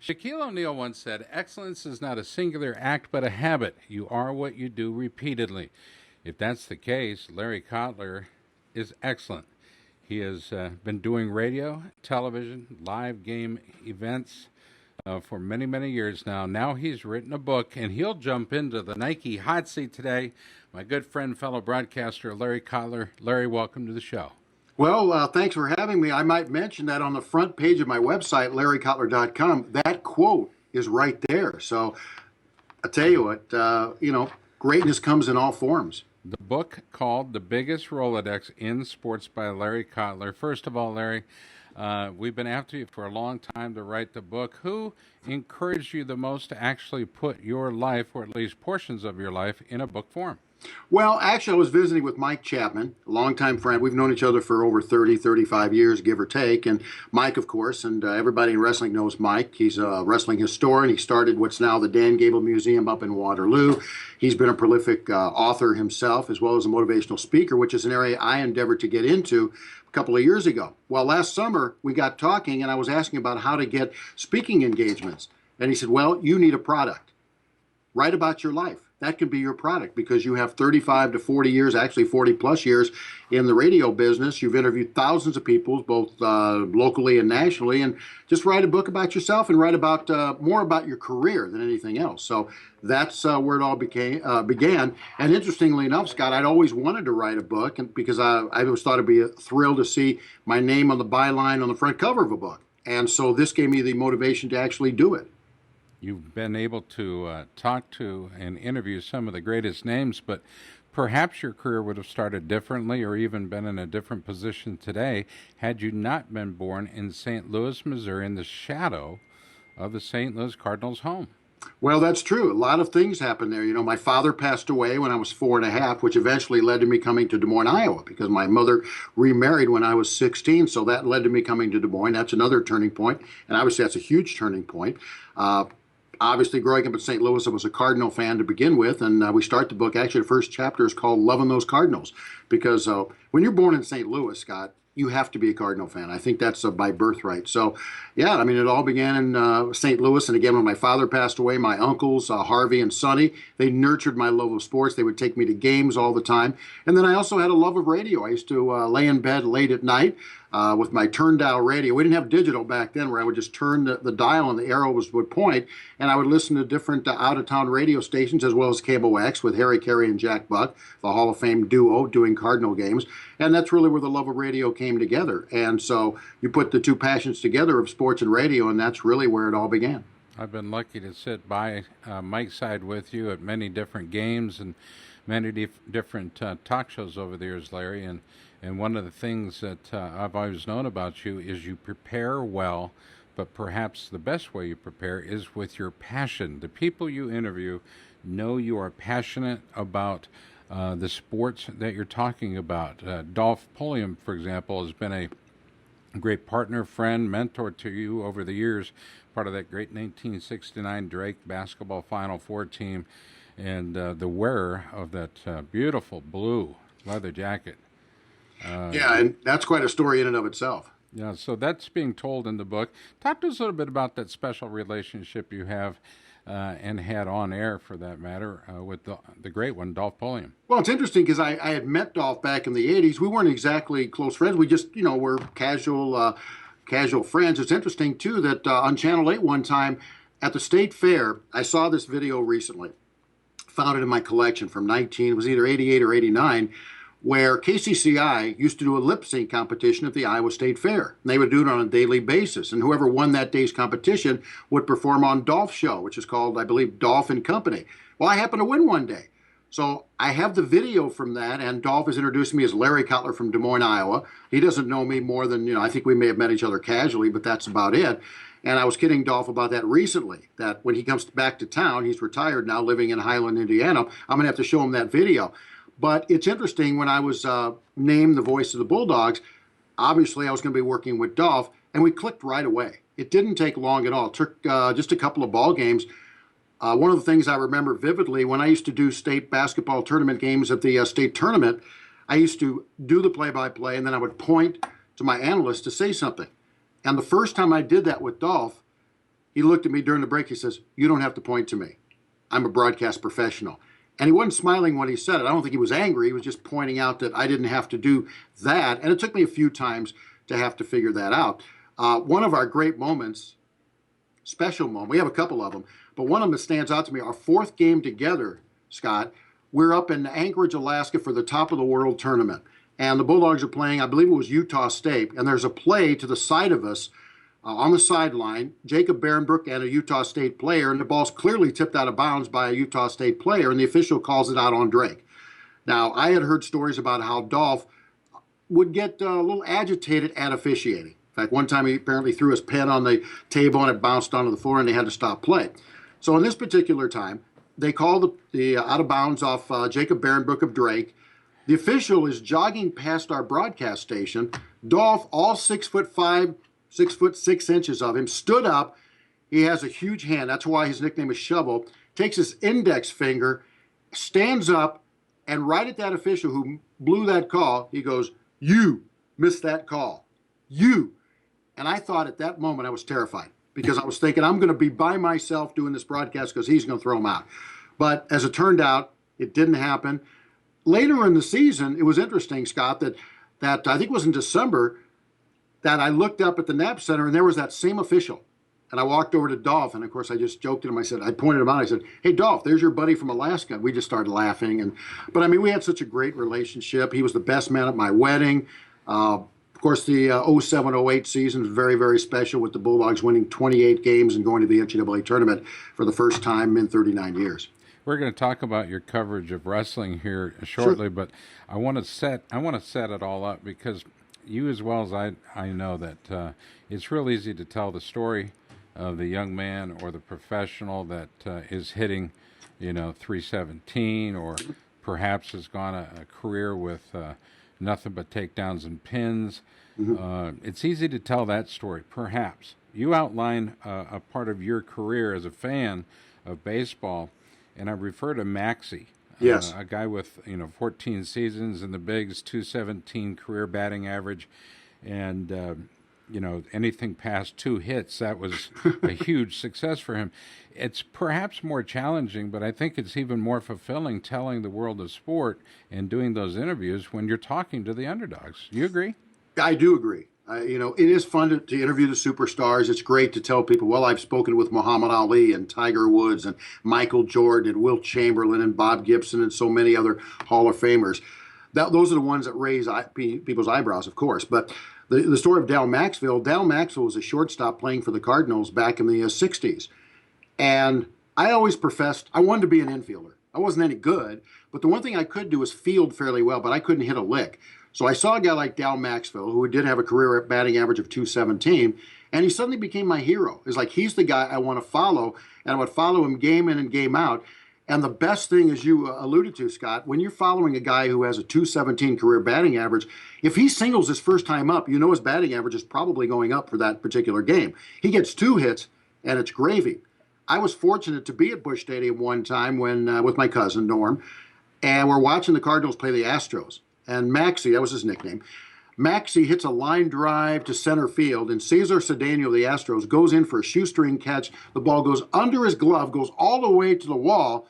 Shaquille O'Neal once said, "Excellence is not a singular act, but a habit. You are what you do repeatedly." If that's the case, Larry Cotler is excellent. He has been doing radio, television, live game events for many, many years now. Now he's written a book, and he'll jump into the Nike hot seat today. My good friend, fellow broadcaster, Larry Cotler. Larry, welcome to the show. Well, thanks for having me. I might mention that on the front page of my website, larrycotler.com, that quote is right there. So I tell you what, greatness comes in all forms. The book called The Biggest Rolodex in Sports by Larry Cotler. First of all, Larry, we've been after you for a long time to write the book. Who encouraged you the most to actually put your life, or at least portions of your life, in a book form? Well, actually, I was visiting with Mike Chapman, a longtime friend. We've known each other for over 30, 35 years, give or take. And Mike, of course, and everybody in wrestling knows Mike. He's a wrestling historian. He started what's now the Dan Gable Museum up in Waterloo. He's been a prolific author himself, as well as a motivational speaker, which is an area I endeavored to get into a couple of years ago. Well, last summer, we got talking, and I was asking about how to get speaking engagements. And he said, well, you need a product. Write about your life. That could be your product because you have 35 to 40 years, actually 40 plus years in the radio business. You've interviewed thousands of people, both locally and nationally, and just write a book about yourself and write about more about your career than anything else. So that's where it all began. And interestingly enough, Scott, I'd always wanted to write a book because I always thought it'd be a thrill to see my name on the byline on the front cover of a book. And so this gave me the motivation to actually do it. You've been able to talk to and interview some of the greatest names, but perhaps your career would have started differently or even been in a different position today had you not been born in St. Louis, Missouri, in the shadow of the St. Louis Cardinals home. Well, that's true. A lot of things happened there. You know, my father passed away when I was 4.5, which eventually led to me coming to Des Moines, Iowa, because my mother remarried when I was 16. So that led to me coming to Des Moines. That's another turning point. And obviously, that's a huge turning point. Obviously, growing up in St. Louis, I was a Cardinal fan to begin with, and we start the book. Actually, the first chapter is called Loving Those Cardinals, because when you're born in St. Louis, Scott, you have to be a Cardinal fan. I think that's by birthright. So, yeah, I mean, it all began in St. Louis. And again, when my father passed away, my uncles, Harvey and Sonny, they nurtured my love of sports. They would take me to games all the time. And then I also had a love of radio. I used to lay in bed late at night with my turn dial radio. We didn't have digital back then, where I would just turn the dial and the arrow would point, and I would listen to different out-of-town radio stations, as well as Cable X with Harry Carey and Jack Buck, the Hall of Fame duo doing Cardinal games. And that's really where the love of radio came together. And so you put the two passions together of sports and radio, and that's really where it all began. I've been lucky to sit by Mike's side with you at many different games and many different talk shows over the years, Larry. And one of the things that I've always known about you is you prepare well, but perhaps the best way you prepare is with your passion. The people you interview know you are passionate about the sports that you're talking about. Dolph Volkov, for example, has been a great partner, friend, mentor to you over the years, part of that great 1969 Drake basketball Final Four team, and the wearer of that beautiful blue leather jacket. Yeah, and that's quite a story in and of itself. Yeah, so that's being told in the book. Talk to us a little bit about that special relationship you have and had on air, for that matter, with the great one, Dolph Volkov. Well, it's interesting because I had met Dolph back in the 80s. We weren't exactly close friends. We just, were casual friends. It's interesting, too, that on Channel 8 one time at the State Fair, I saw this video recently, found it in my collection from it was either 88 or 89, where KCCI used to do a lip sync competition at the Iowa State Fair. And they would do it on a daily basis. And whoever won that day's competition would perform on Dolph's show, which is called, I believe, Dolph and Company. Well, I happened to win one day. So I have the video from that, and Dolph has introduced me as Larry Cotler from Des Moines, Iowa. He doesn't know me more than, I think we may have met each other casually, but that's about it. And I was kidding Dolph about that recently, that when he comes back to town, he's retired now, living in Highland, Indiana, I'm going to have to show him that video. But it's interesting, when I was named the voice of the Bulldogs, obviously I was going to be working with Dolph, and we clicked right away. It didn't take long at all. It took just a couple of ball games. One of the things I remember vividly, when I used to do state basketball tournament games at the state tournament, I used to do the play-by-play, and then I would point to my analyst to say something. And the first time I did that with Dolph, He looked at me during the break. He says, "You don't have to point to me. I'm a broadcast professional." And he wasn't smiling when he said it. I don't think he was angry. He was just pointing out that I didn't have to do that. And it took me a few times to have to figure that out. One of our great moments, special moment, we have a couple of them, but one of them that stands out to me, our fourth game together, Scott, we're up in Anchorage, Alaska for the Top of the World tournament. And the Bulldogs are playing, I believe it was Utah State. And there's a play to the side of us on the sideline, Jacob Barronbrook and a Utah State player, and the ball's clearly tipped out of bounds by a Utah State player, and the official calls it out on Drake. Now, I had heard stories about how Dolph would get a little agitated at officiating. In fact, one time he apparently threw his pen on the table and it bounced onto the floor and they had to stop play. So in this particular time, they called the out of bounds off Jacob Barronbrook of Drake. The official is jogging past our broadcast station. Dolph, all 6'5", 6'6" of him, stood up. He has a huge hand. That's why his nickname is Shovel. Takes his index finger, stands up, and right at that official who blew that call, he goes, "You missed that call. You." And I thought at that moment I was terrified because I was thinking I'm going to be by myself doing this broadcast because he's going to throw him out. But as it turned out, it didn't happen. Later in the season, it was interesting, Scott, that I think it was in December that I looked up at the Knapp Center and there was that same official. And I walked over to Dolph, and of course I just joked at him. I pointed him out. I said, "Hey, Dolph, there's your buddy from Alaska." And we just started laughing. But I mean, we had such a great relationship. He was the best man at my wedding. Of course, the 07-08 season was very, very special with the Bulldogs winning 28 games and going to the NCAA tournament for the first time in 39 years. We're going to talk about your coverage of wrestling here shortly, sure. But I want to set it all up because you, as well as I know that it's real easy to tell the story of the young man or the professional that is hitting, 317, or perhaps has gone a career with nothing but takedowns and pins. Mm-hmm. It's easy to tell that story. Perhaps you outline a part of your career as a fan of baseball, and I refer to Maxie. Yes, a guy with 14 seasons in the bigs, 217 career batting average, and anything past 2 hits, that was a huge success for him. It's perhaps more challenging, but I think it's even more fulfilling telling the world of sport and doing those interviews when you're talking to the underdogs. You agree? I do agree. It is fun to interview the superstars. It's great to tell people, well, I've spoken with Muhammad Ali and Tiger Woods and Michael Jordan and Wilt Chamberlain and Bob Gibson and so many other Hall of Famers. Those are the ones that raise people's eyebrows, of course. But the story of Dal Maxwell was a shortstop playing for the Cardinals back in the 60s. And I always professed I wanted to be an infielder. I wasn't any good, but the one thing I could do was field fairly well, but I couldn't hit a lick. So I saw a guy like Dal Maxwell, who did have a career batting average of 217, and he suddenly became my hero. It's like he's the guy I want to follow, and I would follow him game in and game out. And the best thing, as you alluded to, Scott, when you're following a guy who has a 217 career batting average, if he singles his first time up, his batting average is probably going up for that particular game. He gets 2 hits, and it's gravy. I was fortunate to be at Busch Stadium one time when with my cousin, Norm, and we're watching the Cardinals play the Astros. And Maxie, that was his nickname, Maxie hits a line drive to center field, and Cesar Cedeno of the Astros goes in for a shoestring catch. The ball goes under his glove, goes all the way to the wall,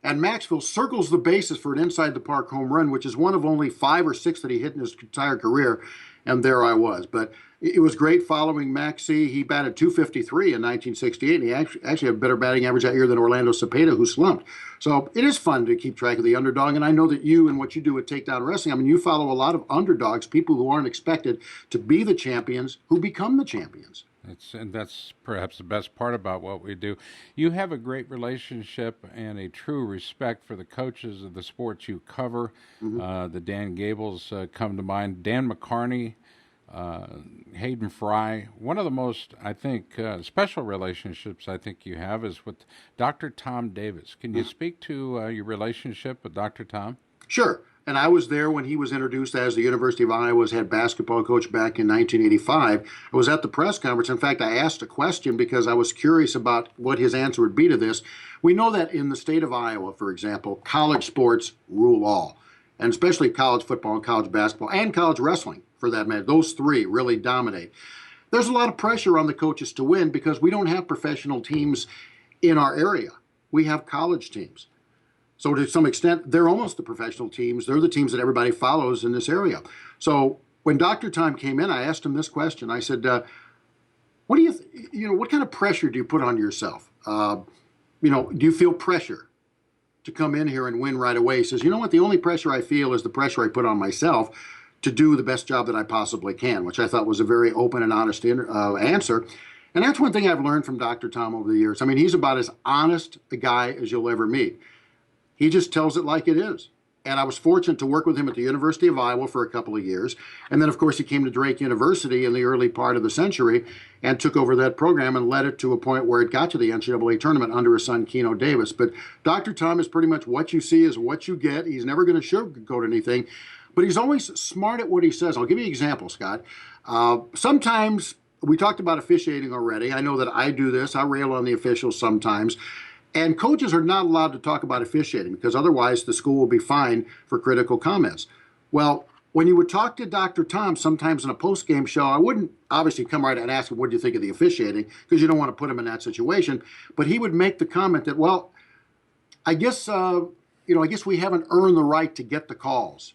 and Maxwell circles the bases for an inside-the-park home run, which is one of only 5 or 6 that he hit in his entire career, and there I was. But it was great following Maxie. He batted .253 in 1968, and he actually had a better batting average that year than Orlando Cepeda, who slumped. So it is fun to keep track of the underdog, and I know that you and what you do with Takedown Wrestling, you follow a lot of underdogs, people who aren't expected to be the champions, who become the champions. And that's perhaps the best part about what we do. You have a great relationship and a true respect for the coaches of the sports you cover. Mm-hmm. The Dan Gables come to mind. Dan McCarney, Hayden Fry. One of the most, I think, special relationships I think you have is with Dr. Tom Davis. Can you speak to your relationship with Dr. Tom? Sure. And I was there when he was introduced as the University of Iowa's head basketball coach back in 1985. I was at the press conference. In fact, I asked a question because I was curious about what his answer would be to this. We know that in the state of Iowa, for example, college sports rule all, and especially college football and college basketball and college wrestling, for that matter. Those 3 really dominate. there's a lot of pressure on the coaches to win because we don't have professional teams in our area. We have college teams. So to some extent, they're almost the professional teams. They're the teams that everybody follows in this area. So when Dr. Tom came in, I asked him this question. I said, what do what kind of pressure do you put on yourself? Do you feel pressure to come in here and win right away? He says, you know what? The only pressure I feel is the pressure I put on myself to do the best job that I possibly can, which I thought was a very open and honest answer. And that's one thing I've learned from Dr. Tom over the years. I mean, he's about as honest a guy as you'll ever meet. He just tells it like it is. And I was fortunate to work with him at the University of Iowa for a couple of years. And then, of course, he came to Drake University in the early part of the century and took over that program and led it to a point where it got to the NCAA tournament under his son, Keno Davis. But Dr. Tom is pretty much what you see is what you get. He's never going to sugarcoat anything, but he's always smart at what he says. I'll give you an example, Scott. Sometimes, we talked about officiating already. I know that I do this. I rail on the officials sometimes. And coaches are not allowed to talk about officiating because otherwise the school will be fined for critical comments. Well, when you would talk to Dr. Tom, sometimes in a post-game show, I wouldn't obviously come right and ask him, what do you think of the officiating? Because you don't want to put him in that situation. But he would make the comment that, well, I guess we haven't earned the right to get the calls,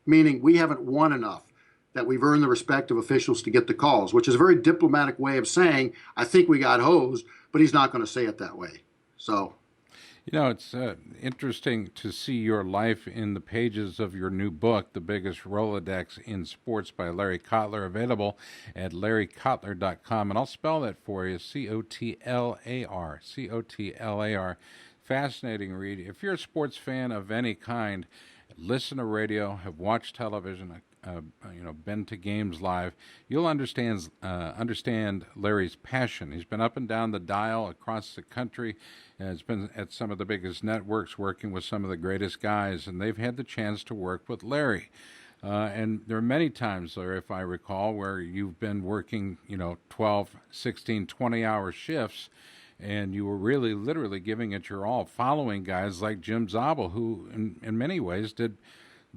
meaning we haven't won enough, that we've earned the respect of officials to get the calls, which is a very diplomatic way of saying, I think we got hosed, but he's not going to say it that way. So, it's interesting to see your life in the pages of your new book, The Biggest Rolodex in Sports by Larry Cotler, available at larrycotler.com. And I'll spell that for you, Cotlar, Cotlar. Fascinating read. If you're a sports fan of any kind, listen to radio, have watched television, been to games live, you'll understand Larry's passion. He's been up and down the dial across the country. Has been at some of the biggest networks working with some of the greatest guys, and they've had the chance to work with Larry. And there are many times, Larry, if I recall, where you've been working, 12, 16, 20-hour shifts, and you were really literally giving it your all, following guys like Jim Zabel, who in many ways did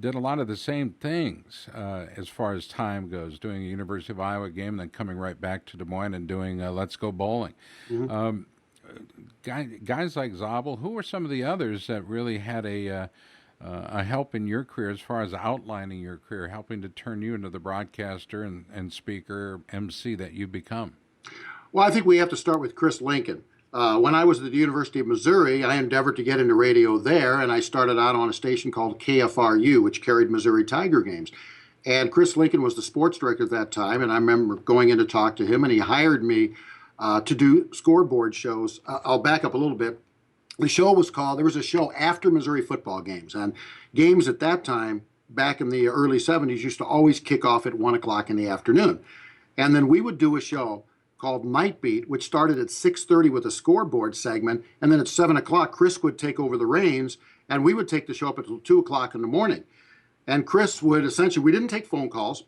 a lot of the same things as far as time goes, doing a University of Iowa game and then coming right back to Des Moines and doing Let's Go Bowling. Mm-hmm. Guys like Zabel, who were some of the others that really had a help in your career as far as outlining your career, helping to turn you into the broadcaster and speaker, MC that you've become? Well, I think we have to start with Chris Lincoln. When I was at the University of Missouri, I endeavored to get into radio there, and I started out on a station called KFRU, which carried Missouri Tiger games. And Chris Lincoln was the sports director at that time, and I remember going in to talk to him, and he hired me to do scoreboard shows. I'll back up a little bit. There was a show after Missouri football games, and games at that time, back in the early 70s, used to always kick off at 1 o'clock in the afternoon. And then we would do a show called Night Beat, which started at 6:30 with a scoreboard segment, and then at 7 o'clock, Chris would take over the reins, and we would take the show up until 2 o'clock in the morning. And Chris would essentially, we didn't take phone calls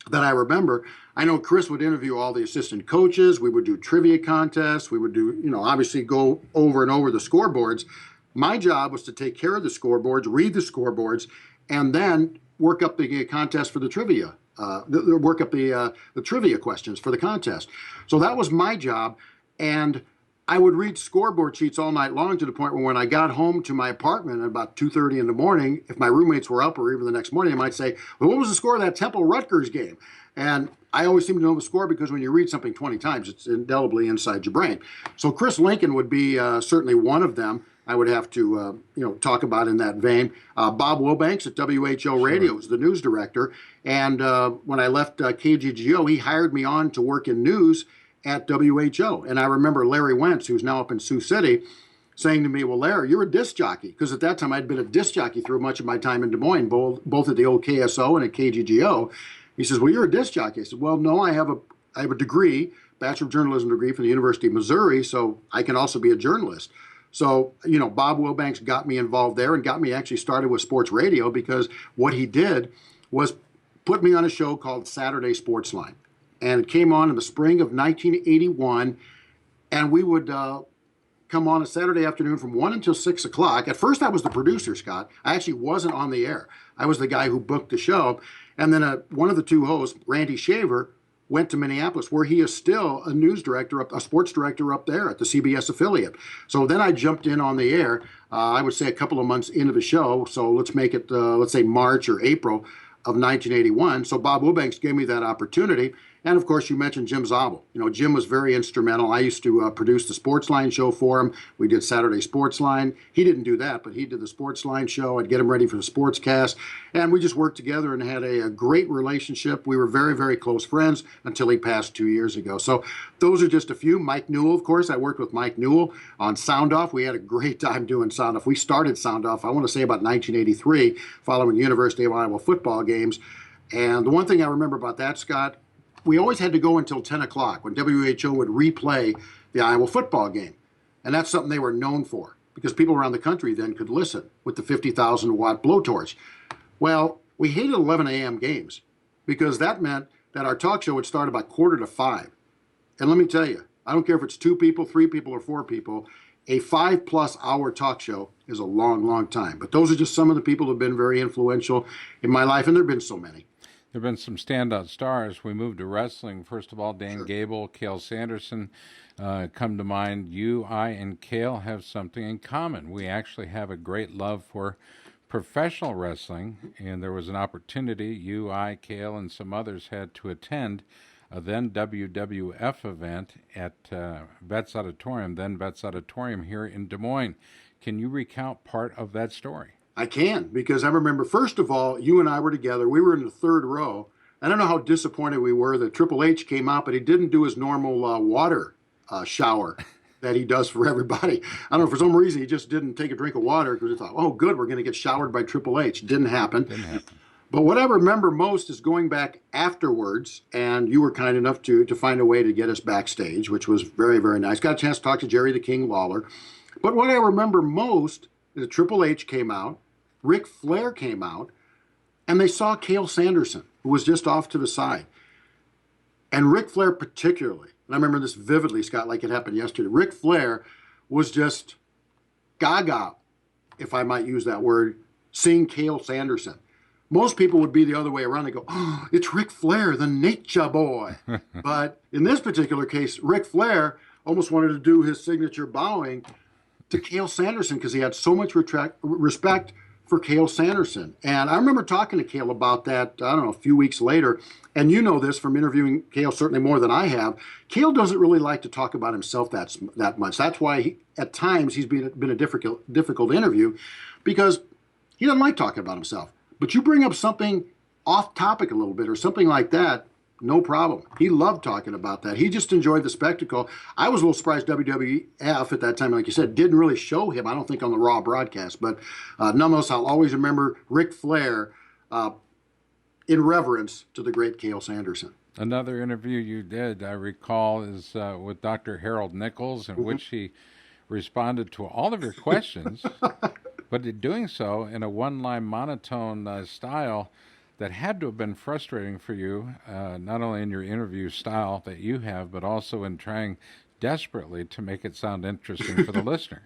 that I remember. I know Chris would interview all the assistant coaches. We would do trivia contests. We would do, obviously go over and over the scoreboards. My job was to take care of the scoreboards, read the scoreboards, and then work up the contest for the trivia. Work up the trivia questions for the contest. So that was my job, and I would read scoreboard sheets all night long to the point where when I got home to my apartment at about 2:30 in the morning, if my roommates were up or even the next morning, I might say, well, what was the score of that Temple-Rutgers game? And I always seem to know the score because when you read something 20 times, it's indelibly inside your brain. So Chris Lincoln would be certainly one of them. I would have to, talk about in that vein. Bob Wilbanks at WHO Radio was the news director. And when I left KGGO, he hired me on to work in news at WHO. And I remember Larry Wentz, who's now up in Sioux City, saying to me, well, Larry, you're a disc jockey. Because at that time, I'd been a disc jockey through much of my time in Des Moines, both at the old KSO and at KGGO. He says, well, you're a disc jockey. I said, well, no, I have a degree, Bachelor of Journalism degree from the University of Missouri, so I can also be a journalist. So, Bob Wilbanks got me involved there and got me actually started with sports radio because what he did was put me on a show called Saturday Sports Line. And it came on in the spring of 1981, and we would come on a Saturday afternoon from 1 until 6 o'clock. At first, I was the producer, Scott. I actually wasn't on the air. I was the guy who booked the show. And then one of the two hosts, Randy Shaver, went to Minneapolis, where he is still a news director, a sports director up there at the CBS affiliate. So then I jumped in on the air, I would say a couple of months into the show. So let's make it, let's say March or April of 1981. So Bob Wilbanks gave me that opportunity. And of course, you mentioned Jim Zabel. You know, Jim was very instrumental. I used to produce the Sportsline show for him. We did Saturday Sportsline. He didn't do that, but he did the Sportsline show. I'd get him ready for the Sportscast. And we just worked together and had a great relationship. We were very, very close friends until he passed 2 years ago. So those are just a few. Mike Newell, of course. I worked with Mike Newell on Sound Off. We had a great time doing Sound Off. We started Sound Off, I want to say, about 1983, following University of Iowa football games. And the one thing I remember about that, Scott, we always had to go until 10 o'clock when WHO would replay the Iowa football game. And that's something they were known for, because people around the country then could listen with the 50,000-watt blowtorch. Well, we hated 11 a.m. games, because that meant that our talk show would start about 4:45. And let me tell you, I don't care if it's 2 people, 3 people, or 4 people, a 5+ hour talk show is a long, long time. But those are just some of the people who have been very influential in my life, and there have been so many. There have been some standout stars. We moved to wrestling. First of all, Dan Sure. Gable, Cale Sanderson come to mind. You, I, and Cale have something in common. We actually have a great love for professional wrestling, and there was an opportunity you, I, Cale, and some others had to attend a then WWF event at Vets Auditorium, then Vets Auditorium here in Des Moines. Can you recount part of that story? I can, because I remember, first of all, you and I were together. We were in the 3rd row. I don't know how disappointed we were that Triple H came out, but he didn't do his normal water shower that he does for everybody. I don't know, for some reason, he just didn't take a drink of water because he thought, oh, good, we're going to get showered by Triple H. Didn't happen. Didn't happen. But what I remember most is going back afterwards, and you were kind enough to find a way to get us backstage, which was very, very nice. Got a chance to talk to Jerry the King Lawler. But what I remember most is that Triple H came out, Ric Flair came out, and they saw Cale Sanderson, who was just off to the side. And Ric Flair particularly, and I remember this vividly, Scott, like it happened yesterday. Ric Flair was just gaga, if I might use that word, seeing Cale Sanderson. Most people would be the other way around and go, oh, it's Ric Flair, the Nature Boy. But in this particular case, Ric Flair almost wanted to do his signature bowing to Cale Sanderson because he had so much respect for Cale Sanderson. And I remember talking to Cale about that, I don't know, a few weeks later. And you know this from interviewing Cale certainly more than I have. Cale doesn't really like to talk about himself that much. That's why at times he's been a difficult interview, because he doesn't like talking about himself. But you bring up something off topic a little bit or something like that, no problem. He loved talking about that. He just enjoyed the spectacle. I was a little surprised WWF at that time, like you said, didn't really show him, I don't think, on the Raw broadcast. But nonetheless, I'll always remember Ric Flair in reverence to the great Cale Sanderson. Another interview you did, I recall, is with Dr. Harold Nichols, in which he responded to all of your questions, but in doing so in a one-line monotone style that had to have been frustrating for you, not only in your interview style that you have, but also in trying desperately to make it sound interesting for the listener.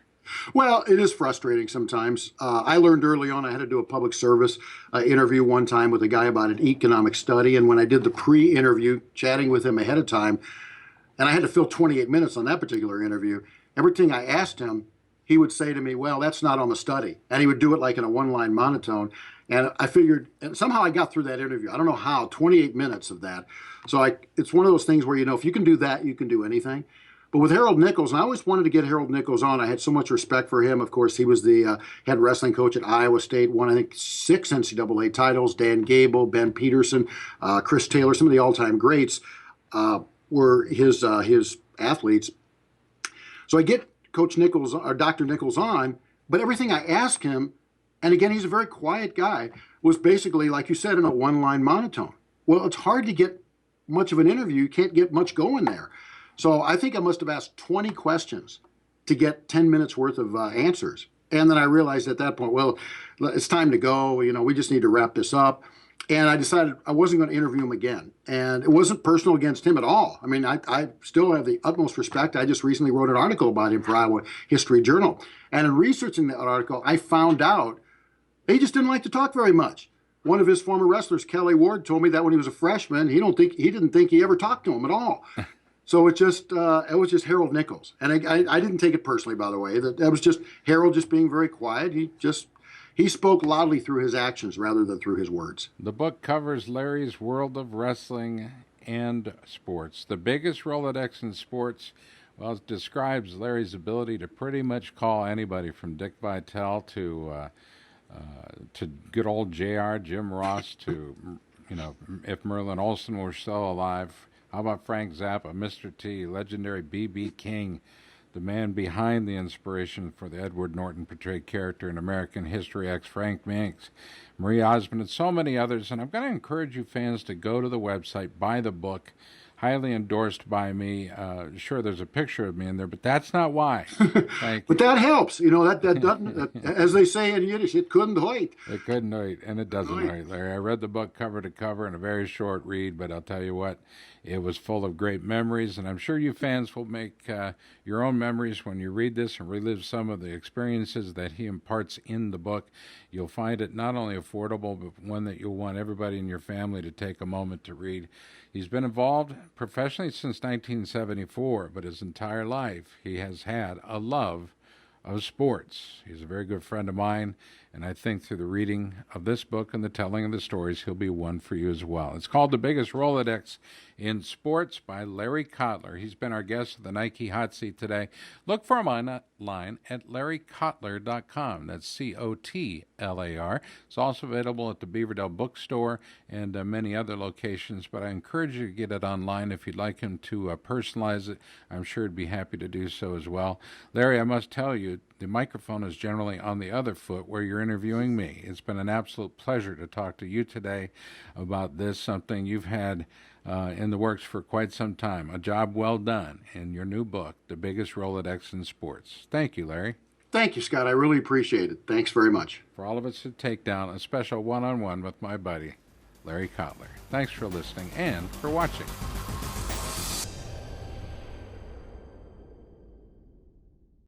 Well, it is frustrating sometimes. I learned early on I had to do a public service interview one time with a guy about an economic study. And when I did the pre-interview, chatting with him ahead of time, and I had to fill 28 minutes on that particular interview, everything I asked him, he would say to me, well, that's not on the study. And he would do it like in a one-line monotone. And I figured, and somehow I got through that interview. I don't know how, 28 minutes of that. So it's one of those things where, if you can do that, you can do anything. But with Harold Nichols, and I always wanted to get Harold Nichols on. I had so much respect for him. Of course, he was the head wrestling coach at Iowa State, won, I think, 6 NCAA titles. Dan Gable, Ben Peterson, Chris Taylor, some of the all-time greats were his athletes. So I get Coach Nichols, or Dr. Nichols on, but everything I asked him, and again, he's a very quiet guy, was basically, like you said, in a one-line monotone. Well, it's hard to get much of an interview. You can't get much going there. So I think I must have asked 20 questions to get 10 minutes worth of answers. And then I realized at that point, well, it's time to go. We just need to wrap this up. And I decided I wasn't going to interview him again. And it wasn't personal against him at all. I mean, I still have the utmost respect. I just recently wrote an article about him for Iowa History Journal. And in researching that article, I found out he just didn't like to talk very much. one of his former wrestlers, Kelly Ward, told me that when he was a freshman, he didn't think he ever talked to him at all. So it was just Harold Nichols, and I didn't take it personally, by the way. That was just Harold just being very quiet. He spoke loudly through his actions rather than through his words. The book covers Larry's world of wrestling and sports. The biggest Rolodex in sports, well, it describes Larry's ability to pretty much call anybody from Dick Vitale to good old JR, Jim Ross, to, if Merlin Olsen were still alive. How about Frank Zappa, Mr. T, legendary B.B. King, the man behind the inspiration for the Edward Norton portrayed character in American History X, Frank Manx, Marie Osmond, and so many others. And I'm going to encourage you fans to go to the website, buy the book, highly endorsed by me. Sure, there's a picture of me in there, but that's not why. But that helps. That doesn't, as they say in Yiddish, it couldn't hurt. It couldn't hurt, and it doesn't hurt, Larry. I read the book cover to cover in a very short read, but I'll tell you what, it was full of great memories, and I'm sure you fans will make your own memories when you read this and relive some of the experiences that he imparts in the book. You'll find it not only affordable, but one that you'll want everybody in your family to take a moment to read. He's been involved professionally since 1974, but his entire life he has had a love of sports. He's a very good friend of mine, and I think through the reading of this book and the telling of the stories, he'll be one for you as well. It's called The Biggest Rolodex in Sports by Larry Cotler. He's been our guest at the Nike Hot Seat today. Look for him online at larrycotler.com. That's Cotlar. It's also available at the Beaverdale Bookstore and many other locations, but I encourage you to get it online if you'd like him to personalize it. I'm sure he'd be happy to do so as well. Larry, I must tell you, the microphone is generally on the other foot where you're interviewing me. It's been an absolute pleasure to talk to you today about this, something you've had in the works for quite some time. A job well done in your new book, The Biggest Rolodex in Sports. Thank you, Larry. Thank you, Scott. I really appreciate it. Thanks very much. For all of us at Takedown, a special one-on-one with my buddy, Larry Cotler. Thanks for listening and for watching.